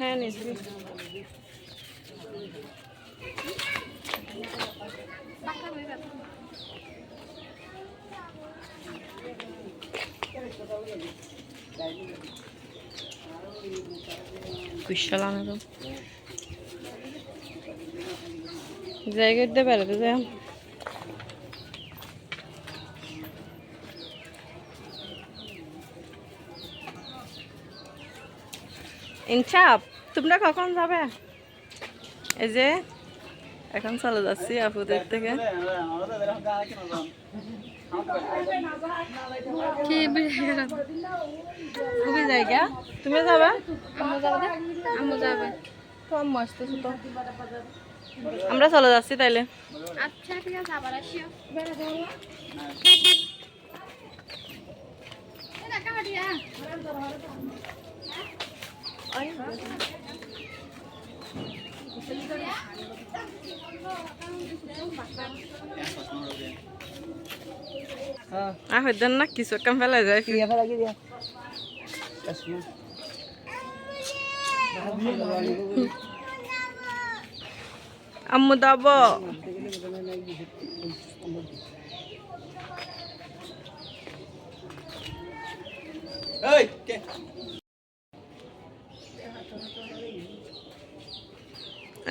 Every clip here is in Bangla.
হ্যাঁ নিছি। বিশাল আনন্দ জায়গা দিতে পারে যে ইনসাফ তোমরা কখন যাবে? এই যে এখন চলে যাচ্ছি আপুদের থেকে। খুবই জায়গা তুমি যাবে? কম মস্ত ছোট আমরা চলে যাচ্ছি তাইলে। আচ্ছা ঠিক আছে আবার আসিও। হইতেন না কিছু কাম ফেলাই যায় আম্মু দাব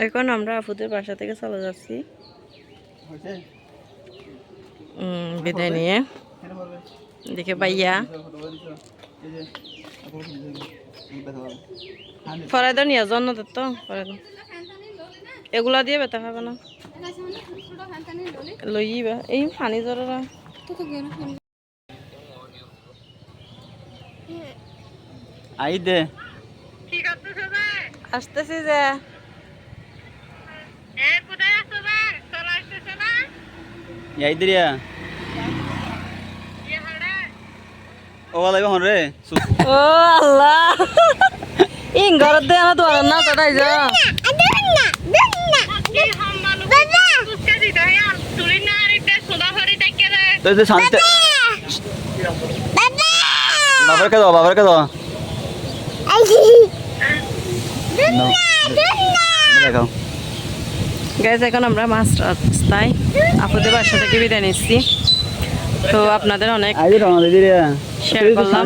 এখন আমরা আপুদের বাসা থেকে চলে যাচ্ছি বিদায় নিয়ে। দেখে ভাইয়া ফরাই দাও নিয়ে জন্য তো ফরাই দাও এগুলা দিয়ে ব্যথা খাবে না লইবা এই পানি জ্বরেরা আই দে আসতেছি যে ইয়াইদিরিয়া ও লাইবা হন রে ও আল্লাহ ইন ঘরত দে না তোর না চড়াই যা তো যে শান্তি বাবার কে দাও দেখাও গাইজ এখন আমরা মাছ রাস্তায় আপুদের বাসা থেকে বিদায় নিচ্ছি। তো আপনাদের অনেক শেয়ার করলাম।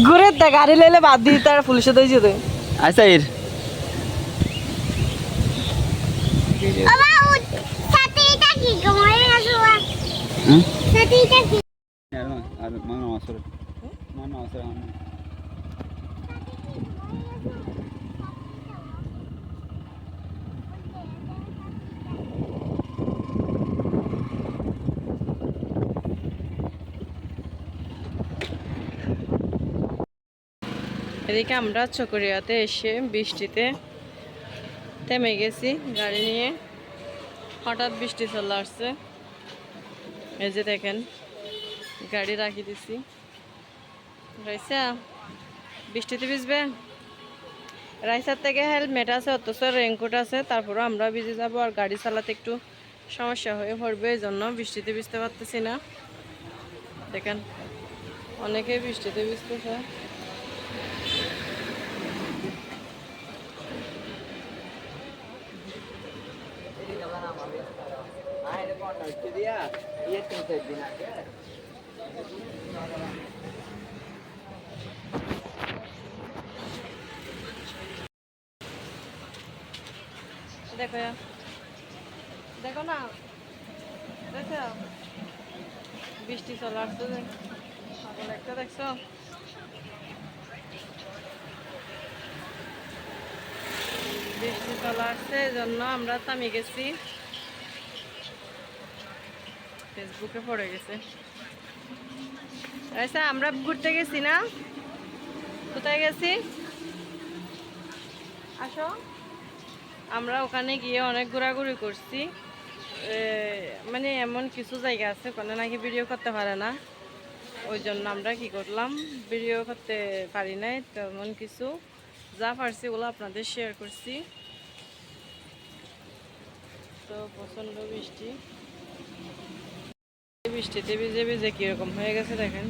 ঘুরে গাড়ি লাইলে বাদ দিয়ে তার পুলিশে দিয়েছে আচ্ছা এদিকে আমরা চকরিয়াতে এসে বৃষ্টিতে থেমে গেছি গাড়ি নিয়ে। হঠাৎ বৃষ্টি চলে আসছে, এই যে দেখেন গাড়ি রাখি দিছি। রাইসা বৃষ্টিতে ভিজবে, রাইসার থেকে হেলমেট আছে অথচ রেইনকোট আছে, তারপরেও আমরা ভিজে যাব আর গাড়ি চালাতে একটু সমস্যা হয়ে পড়বে, এই জন্য বৃষ্টিতে ভিজতে পারতেছি না। দেখেন অনেকেই বৃষ্টিতে ভিজতেছে। দেখো দেখো না, দেখো বৃষ্টি চলে আসছে, পাগল একটা দেখছো। বৃষ্টি চলে আসছে এই জন্য আমরা থামে গেছি, ফেসবুকে পড়ে গেছে। আচ্ছা আমরা ঘুরতে গেছি না, কোথায় গেছি আসো। আমরা ওখানে গিয়ে অনেক ঘোরাঘুরি করছি, মানে এমন কিছু জায়গা আছে ওখানে নাকি ভিডিও করতে পারে না, ওই জন্য আমরা কি করলাম ভিডিও করতে পারি নাই তেমন কিছু যা পারছি ওগুলো আপনাদের শেয়ার করছি। তো প্রচণ্ড বৃষ্টি, বৃষ্টিতে ভিজে ভিজে কীরকম হয়ে গেছে দেখেন।